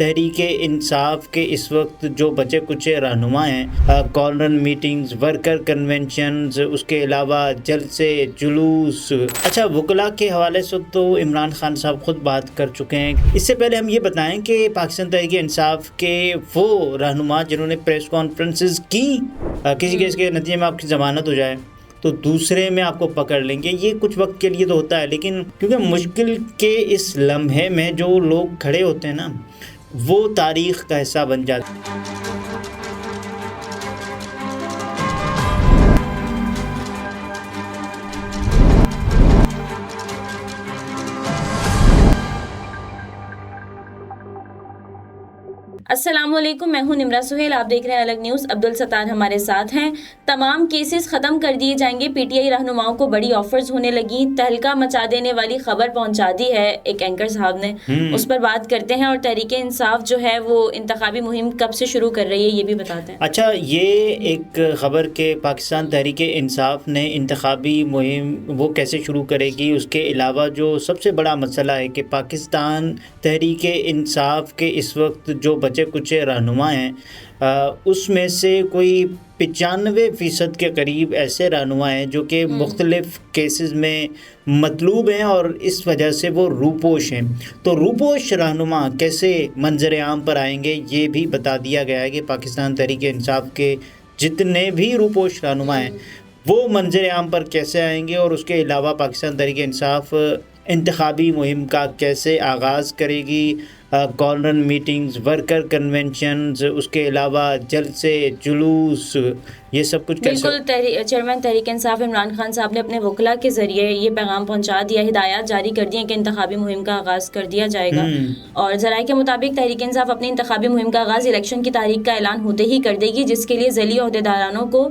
تحریک انصاف کے اس وقت جو بچے کچے رہنما ہیں، کارنر میٹنگز، ورکر کنونشنز، اس کے علاوہ جلسے جلوس، اچھا وکلاء کے حوالے سے تو عمران خان صاحب خود بات کر چکے ہیں۔ اس سے پہلے ہم یہ بتائیں کہ پاکستان تحریک انصاف کے وہ رہنما جنہوں نے پریس کانفرنسز کی، کسی کیس کے نتیجے میں آپ کی ضمانت ہو جائے تو دوسرے میں آپ کو پکڑ لیں گے، یہ کچھ وقت کے لیے تو ہوتا ہے، لیکن کیونکہ مشکل کے اس لمحے میں جو لوگ کھڑے ہوتے ہیں نا، وہ تاریخ کا حصہ بن جاتے ہیں۔ السلام علیکم، میں ہوں نمرہ سہیل، آپ دیکھ رہے ہیں الگ نیوز۔ عبدالستار ہمارے ساتھ ہیں۔ تمام کیسز ختم کر دیے جائیں گے، پی ٹی آئی رہنماؤں کو بڑی آفرز ہونے لگی، تہلکہ مچا دینے والی خبر پہنچا دی ہے ایک اینکر صاحب نے، اس پر بات کرتے ہیں۔ اور تحریک انصاف جو ہے وہ انتخابی مہم کب سے شروع کر رہی ہے یہ بھی بتاتے ہیں۔ اچھا، یہ ایک خبر کہ پاکستان تحریک انصاف نے انتخابی مہم وہ کیسے شروع کرے گی، اس کے علاوہ جو سب سے بڑا مسئلہ ہے کہ پاکستان تحریک انصاف کے اس وقت جو بچے کچھ رہنما ہیں، اس میں سے کوئی 95% کے قریب ایسے رہنما ہیں جو کہ مختلف کیسز میں مطلوب ہیں اور اس وجہ سے وہ روپوش ہیں۔ تو روپوش رہنما کیسے منظر عام پر آئیں گے یہ بھی بتا دیا گیا ہے کہ پاکستان تحریک انصاف کے جتنے بھی روپوش رہنما ہیں وہ منظر عام پر کیسے آئیں گے، اور اس کے علاوہ پاکستان تحریک انصاف انتخابی مہم کا کیسے آغاز کرے گی، کارنر میٹنگز، ورکر کنونشنز، اس کے علاوہ جلسے جلوس، یہ سب کچھ کیسے؟ بالکل، چیئرمین تحریک انصاف عمران خان صاحب نے اپنے وکلاء کے ذریعے یہ پیغام پہنچا دیا، ہدایات جاری کر دی ہیں کہ انتخابی مہم کا آغاز کر دیا جائے گا۔ اور ذرائع کے مطابق تحریک انصاف اپنی انتخابی مہم کا آغاز الیکشن کی تاریخ کا اعلان ہوتے ہی کر دے گی، جس کے لیے ذیلی عہدیدارانوں کو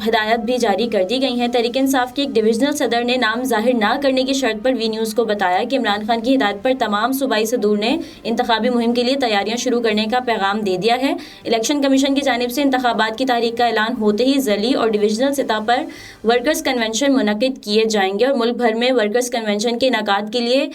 ہدایات بھی جاری کر دی گئی ہیں۔ تحریک انصاف کے ایک ڈویژنل صدر نے نام ظاہر نہ کرنے کی شرط پر وی نیوز کو بتایا کہ عمران خان کی ہدایت پر تمام صوبائی صدور نے انتخابی مہم کے لیے تیاریاں شروع کرنے کا پیغام دے دیا ہے۔ الیکشن کمیشن کی جانب سے انتخابات کی تاریخ کا اعلان ہوتے ہی ضلعی اور ڈویژنل سطح پر ورکرز کنونشن منعقد کیے جائیں گے، اور ملک بھر میں ورکرز کنونشن کے انعقاد کے لیے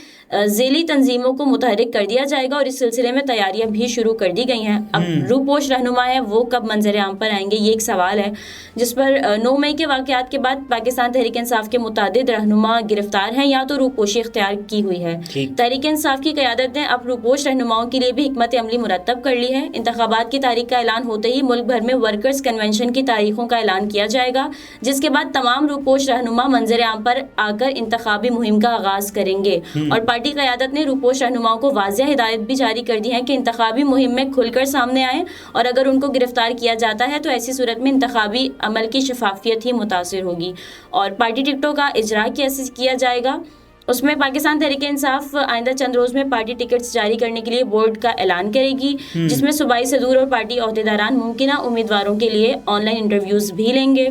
ذیلی تنظیموں کو متحرک کر دیا جائے گا، اور اس سلسلے میں تیاریاں بھی شروع کر دی گئی ہیں۔ اب روپوش رہنما ہیں وہ کب منظر عام پر آئیں گے یہ ایک سوال ہے، جس پر 9 مئی کے واقعات کے بعد پاکستان تحریک انصاف کے متعدد رہنما گرفتار ہیں یا تو روپوشی اختیار کی ہوئی ہے۔ تحریک انصاف کی قیادت نے اب روپوش رہنماؤں کے لیے بھی حکمت عملی مرتب کر لی ہے۔ انتخابات کی تاریخ کا اعلان ہوتے ہی ملک بھر میں ورکرز کنونشن کی تاریخوں کا اعلان کیا جائے گا، جس کے بعد تمام روپوش رہنما منظر عام پر آ کر انتخابی مہم کا آغاز کریں گے۔ اور پارٹی قیادت نے روپوش رہنماؤں کو واضح ہدایت بھی جاری کر دی ہے کہ انتخابی مہم میں کھل کر سامنے آئیں، اور اگر ان کو گرفتار کیا جاتا ہے تو ایسی صورت میں انتخابی عمل کی شفافیت ہی متاثر ہوگی، اور پارٹی ٹکٹوں کا اجرا کیسے کیا جائے گا۔ اس میں پاکستان تحریک انصاف آئندہ چند روز میں پارٹی ٹکٹس جاری کرنے کے لیے بورڈ کا اعلان کرے گی، جس میں صوبائی صدور اور پارٹی عہدیداران ممکنہ امیدواروں کے لیے آن لائن انٹرویوز بھی لیں گے۔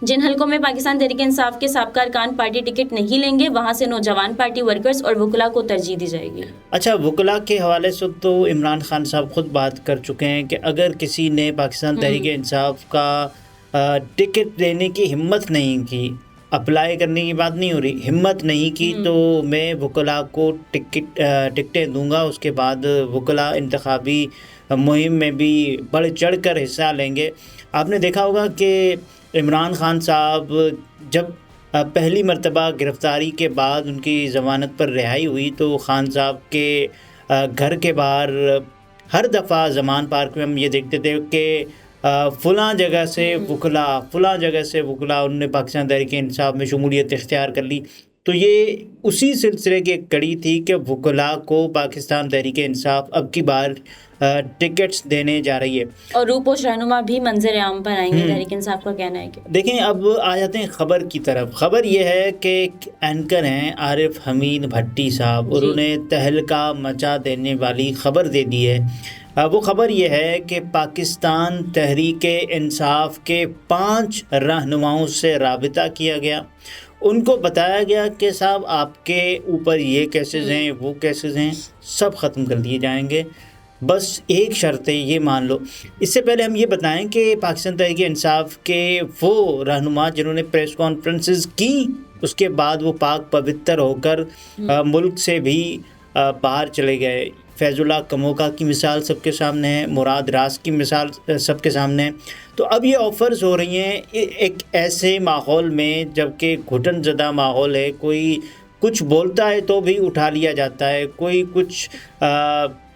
جن حلقوں میں پاکستان تحریک انصاف کے سابقہ ارکان پارٹی ٹکٹ نہیں لیں گے، وہاں سے نوجوان پارٹی ورکرز اور وکلاء کو ترجیح دی جائے گی۔ اچھا، وکلاء کے حوالے سے تو عمران خان صاحب خود بات کر چکے ہیں کہ اگر کسی نے پاکستان تحریک انصاف کا ٹکٹ لینے کی ہمت نہیں کی، اپلائی کرنے کی بات نہیں ہو رہی، ہمت نہیں کی، تو میں وکلاء کو ٹکٹیں دوں گا۔ اس کے بعد وکلاء انتخابی مہم میں بھی بڑھ چڑھ کر حصہ لیں گے۔ آپ نے دیکھا ہوگا کہ عمران خان صاحب جب پہلی مرتبہ گرفتاری کے بعد ان کی ضمانت پر رہائی ہوئی تو خان صاحب کے گھر کے باہر ہر دفعہ زمان پارک میں ہم یہ دیکھتے تھے کہ فلاں جگہ سے وکلاء انہوں نے پاکستان تحریک انصاف میں شمولیت اختیار کر لی۔ تو یہ اسی سلسلے کی ایک کڑی تھی کہ وکلاء کو پاکستان تحریک انصاف اب کی بار ٹکٹس دینے جا رہی ہے، اور روپوش رہنما بھی منظر عام پر آئیں گے۔ تحریک انصاف کا کہنا ہے کہ دیکھیں، اب آ جاتے ہیں خبر کی طرف۔ خبر یہ ہے کہ ایک اینکر ہیں عارف حمید بھٹی صاحب، انہوں نے تہلکہ مچا دینے والی خبر دے دی ہے۔ وہ خبر یہ ہے کہ پاکستان تحریک انصاف کے 5 رہنماؤں سے رابطہ کیا گیا، ان کو بتایا گیا کہ صاحب آپ کے اوپر یہ کیسز ہیں، وہ کیسز ہیں، سب ختم کر دیے جائیں گے، بس ایک شرط ہے، یہ مان لو۔ اس سے پہلے ہم یہ بتائیں کہ پاکستان تحریک انصاف کے وہ رہنما جنہوں نے پریس کانفرنسز کی، اس کے بعد وہ پاک پوتر ہو کر ملک سے بھی باہر چلے گئے، فیض اللہ کموکا کی مثال سب کے سامنے ہے، مراد راز کی مثال سب کے سامنے ہے۔ تو اب یہ آفرز ہو رہی ہیں ایک ایسے ماحول میں جب کہ گھٹن زدہ ماحول ہے، کوئی کچھ بولتا ہے تو بھی اٹھا لیا جاتا ہے، کوئی کچھ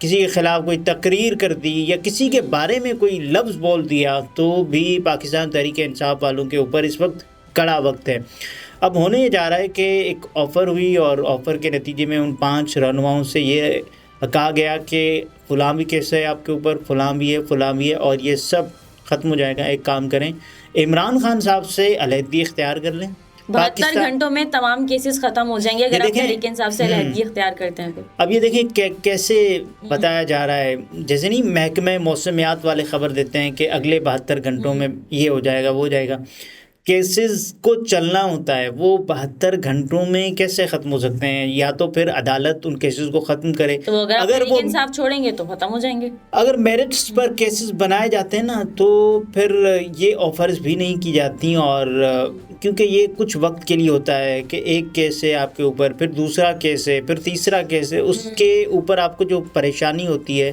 کسی کے خلاف کوئی تقریر کر دی یا کسی کے بارے میں کوئی لفظ بول دیا تو بھی پاکستان تحریک انصاف والوں کے اوپر اس وقت کڑا وقت ہے۔ اب ہونے یہ جا رہا ہے کہ ایک آفر ہوئی اور آفر کے نتیجے میں ان 5 رہنماؤں سے یہ کہا گیا کہ فلاں بھی کیس ہے آپ کے اوپر، فلاں بھی ہے، فلاں بھی ہے، اور یہ سب ختم ہو جائے گا۔ ایک کام کریں، عمران خان صاحب سے علیحدگی اختیار کر لیں، 72 گھنٹوں میں تمام کیسز ختم ہو جائیں گے اگر آپ تحریک انصاف سے علیحدگی اختیار کرتے ہیں۔ اب یہ دیکھیں کیسے بتایا جا رہا ہے، جیسے نہیں محکمہ موسمیات والے خبر دیتے ہیں کہ اگلے 72 گھنٹوں میں یہ ہو جائے گا وہ ہو جائے گا۔ کیسز کو چلنا ہوتا ہے، وہ 72 گھنٹوں میں کیسے ختم ہو سکتے ہیں؟ یا تو پھر عدالت ان کیسز کو ختم کرے، تو اگر وہ انصاف چھوڑیں گے تو ختم ہو جائیں گے۔ اگر میرٹس پر کیسز بنائے جاتے ہیں نا تو پھر یہ آفرز بھی نہیں کی جاتی، اور کیونکہ یہ کچھ وقت کے لیے ہوتا ہے کہ ایک کیس ہے آپ کے اوپر، پھر دوسرا کیس ہے، پھر تیسرا کیس ہے، اس کے اوپر آپ کو جو پریشانی ہوتی ہے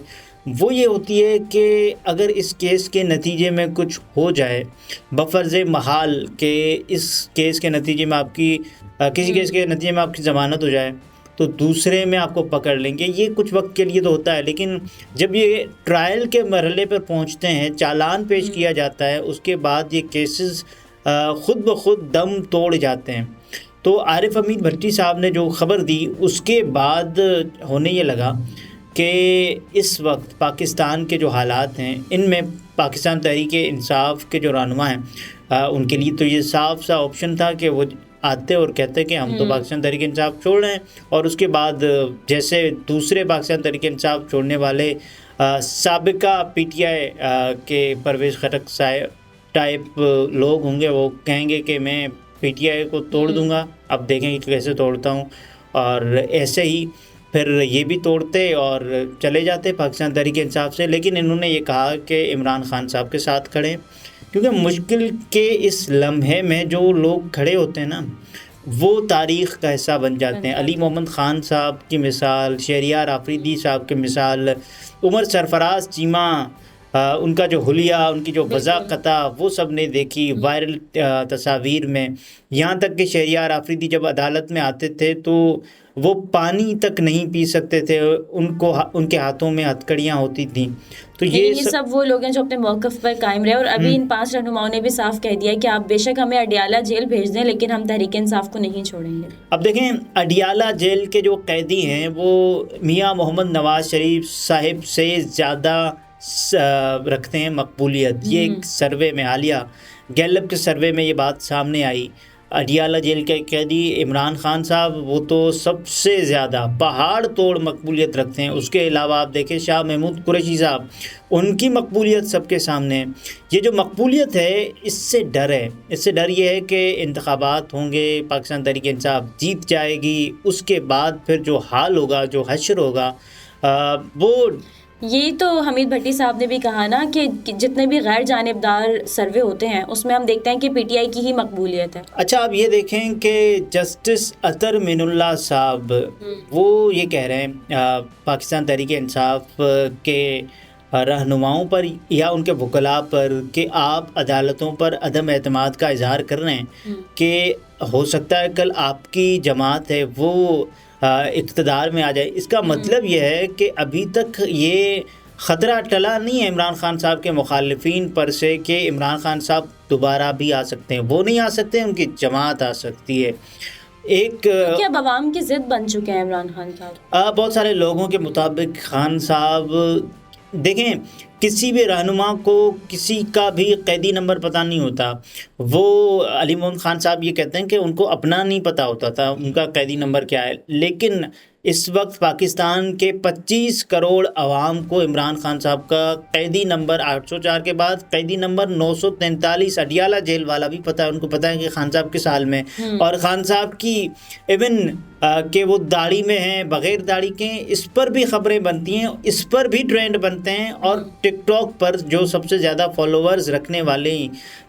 وہ یہ ہوتی ہے کہ اگر اس کیس کے نتیجے میں کچھ ہو جائے بفرض محال کہ اس کیس کے نتیجے میں آپ کی کسی کیس کے نتیجے میں آپ کی ضمانت ہو جائے تو دوسرے میں آپ کو پکڑ لیں گے، یہ کچھ وقت کے لیے تو ہوتا ہے، لیکن جب یہ ٹرائل کے مرحلے پر پہنچتے ہیں، چالان پیش کیا جاتا ہے، اس کے بعد یہ کیسز خود بخود دم توڑ جاتے ہیں۔ تو عارف حمید بھٹی صاحب نے جو خبر دی اس کے بعد ہونے یہ لگا کہ اس وقت پاکستان کے جو حالات ہیں ان میں پاکستان تحریک انصاف کے جو رہنما ہیں ان کے لیے تو یہ صاف سا آپشن تھا کہ وہ آتے اور کہتے کہ ہم تو پاکستان تحریک انصاف چھوڑ رہے ہیں، اور اس کے بعد جیسے دوسرے پاکستان تحریک انصاف چھوڑنے والے سابقہ پی ٹی آئی کے پرویز خٹک صاحب ٹائپ لوگ ہوں گے، وہ کہیں گے کہ میں پی ٹی آئی کو توڑ دوں گا، اب دیکھیں کہ کیسے توڑتا ہوں، اور ایسے ہی پھر یہ بھی توڑتے اور چلے جاتے پاکستان تحریک انصاف سے۔ لیکن انہوں نے یہ کہا کہ عمران خان صاحب کے ساتھ کھڑے، کیونکہ مشکل کے اس لمحے میں جو لوگ کھڑے ہوتے ہیں نا وہ تاریخ کا حصہ بن جاتے ہیں۔ علی محمد خان صاحب کی مثال، شہریار آفریدی صاحب کی مثال، عمر سرفراز چیمہ، ان کا جو حلیہ، ان کی جو وضاقتہ وہ سب نے دیکھی وائرل تصاویر میں، یہاں تک کہ شہریار آفریدی جب عدالت میں آتے تھے تو وہ پانی تک نہیں پی سکتے تھے، ان کے ہاتھوں میں ہتھکڑیاں ہوتی تھیں۔ تو یہ سب وہ لوگ ہیں جو اپنے موقف پر قائم رہے، اور ابھی ان 5 رہنماؤں نے بھی صاف کہہ دیا کہ آپ بے شک ہمیں اڈیالہ جیل بھیج دیں لیکن ہم تحریک انصاف کو نہیں چھوڑیں گے۔ اب دیکھیں اڈیالہ جیل کے جو قیدی ہیں وہ میاں محمد نواز شریف صاحب سے زیادہ رکھتے ہیں مقبولیت۔ یہ ایک سروے میں، حالیہ گیلپ کے سروے میں یہ بات سامنے آئی۔ اڈیالہ جیل کے قیدی عمران خان صاحب وہ تو سب سے زیادہ پہاڑ توڑ مقبولیت رکھتے ہیں۔ اس کے علاوہ آپ دیکھیں شاہ محمود قریشی صاحب، ان کی مقبولیت سب کے سامنے ہے۔ یہ جو مقبولیت ہے اس سے ڈر ہے، اس سے ڈر یہ ہے کہ انتخابات ہوں گے، پاکستان تحریک انصاف جیت جائے گی، اس کے بعد پھر جو حال ہوگا، جو حشر ہوگا وہ یہی تو حمید بھٹی صاحب نے بھی کہا نا کہ جتنے بھی غیر جانبدار سروے ہوتے ہیں اس میں ہم دیکھتے ہیں کہ پی ٹی آئی کی ہی مقبولیت ہے۔ اچھا اب یہ دیکھیں کہ جسٹس اطہر مین اللہ صاحب وہ یہ کہہ رہے ہیں پاکستان تحریک انصاف کے رہنماؤں پر یا ان کے وکلاء پر کہ آپ عدالتوں پر عدم اعتماد کا اظہار کر رہے ہیں کہ ہو سکتا ہے کل آپ کی جماعت ہے وہ اقتدار میں آ جائے۔ اس کا مطلب یہ ہے کہ ابھی تک یہ خطرہ ٹلا نہیں ہے عمران خان صاحب کے مخالفین پر سے کہ عمران خان صاحب دوبارہ بھی آ سکتے ہیں۔ وہ نہیں آ سکتے، ان کی جماعت آ سکتی ہے۔ کیا اب عوام کی ضد بن چکے ہیں عمران خان صاحب؟ بہت سارے لوگوں کے مطابق خان صاحب، دیکھیں کسی بھی رہنما کو کسی کا بھی قیدی نمبر پتہ نہیں ہوتا۔ وہ علی محمد خان صاحب یہ کہتے ہیں کہ ان کو اپنا نہیں پتہ ہوتا تھا ان کا قیدی نمبر کیا ہے، لیکن اس وقت پاکستان کے 25 کروڑ عوام کو عمران خان صاحب کا قیدی نمبر 804 کے بعد قیدی نمبر 943 اڈیالہ جیل والا بھی پتہ ہے، ان کو پتہ ہے کہ خان صاحب کس حال میں، اور خان صاحب کی ایون کہ وہ داڑھی میں ہیں بغیر داڑھی کے، اس پر بھی خبریں بنتی ہیں، اس پر بھی ٹرینڈ بنتے ہیں، اور ٹک ٹاک پر جو سب سے زیادہ فالوورز رکھنے والے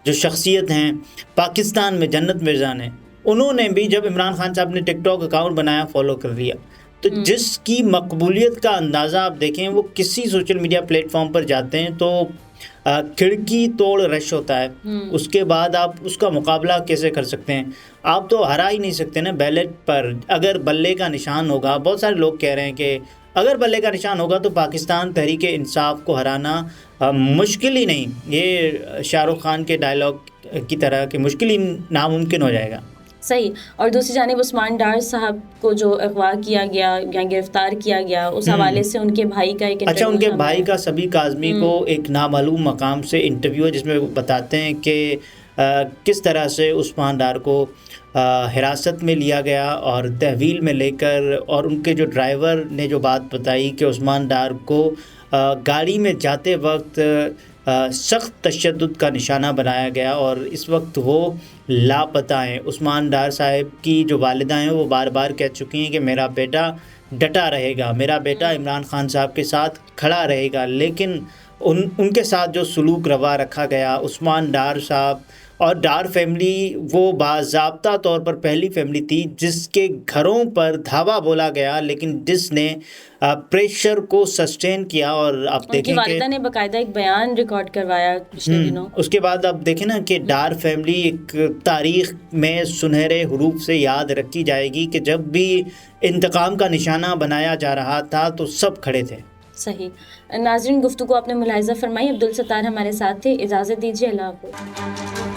جو شخصیت ہیں پاکستان میں، جنت مرزا نے، انہوں نے بھی جب عمران خان صاحب نے ٹک ٹاک اکاؤنٹ بنایا فالو کر لیا۔ تو جس کی مقبولیت کا اندازہ آپ دیکھیں، وہ کسی سوشل میڈیا پلیٹ فارم پر جاتے ہیں تو کھڑکی توڑ رش ہوتا ہے. اس کے بعد آپ اس کا مقابلہ کیسے کر سکتے ہیں؟ آپ تو ہرا ہی نہیں سکتے نا بیلٹ پر. اگر بلے کا نشان ہوگا، بہت سارے لوگ کہہ رہے ہیں کہ اگر بلے کا نشان ہوگا تو پاکستان تحریک انصاف کو ہرانا مشکل ہی نہیں. یہ شاہ رخ خان کے ڈائلاگ کی طرح کہ مشکل ہی ناممکن ہو جائے گا. صحیح. اور دوسری جانب عثمان ڈار صاحب کو جو اغوا کیا گیا یا گرفتار کیا گیا، اس حوالے سے ان کے بھائی کا ایک اچھا، ان کے بھائی کا سبی کاظمی کو ایک نامعلوم مقام سے انٹرویو ہے جس میں وہ بتاتے ہیں کہ کس طرح سے عثمان ڈار کو حراست میں لیا گیا اور تحویل میں لے کر، اور ان کے جو ڈرائیور نے جو بات بتائی کہ عثمان ڈار کو گاڑی میں جاتے وقت سخت تشدد کا نشانہ بنایا گیا اور اس وقت وہ لاپتہ ہیں. عثمان ڈار صاحب کی جو والدہ ہیں وہ بار بار کہہ چکی ہیں کہ میرا بیٹا ڈٹا رہے گا، میرا بیٹا عمران خان صاحب کے ساتھ کھڑا رہے گا. لیکن ان کے ساتھ جو سلوک روا رکھا گیا، عثمان ڈار صاحب اور ڈار فیملی وہ باضابطہ طور پر پہلی فیملی تھی جس کے گھروں پر دھاوا بولا گیا، لیکن جس نے پریشر کو سسٹین کیا. اور آپ دیکھیں کہ والدہ نے باقاعدہ ایک بیان ریکارڈ کروایا پچھلے دنوں. اس کے بعد آپ دیکھیں نا کہ ڈار فیملی ایک تاریخ میں سنہرے حروف سے یاد رکھی جائے گی کہ جب بھی انتقام کا نشانہ بنایا جا رہا تھا تو سب کھڑے تھے. صحیح. ناظرین، گفتگو آپ نے ملاحظہ فرمائی. عبدالستار ہمارے ساتھ تھے. اجازت دیجیے. اللہ حافظ.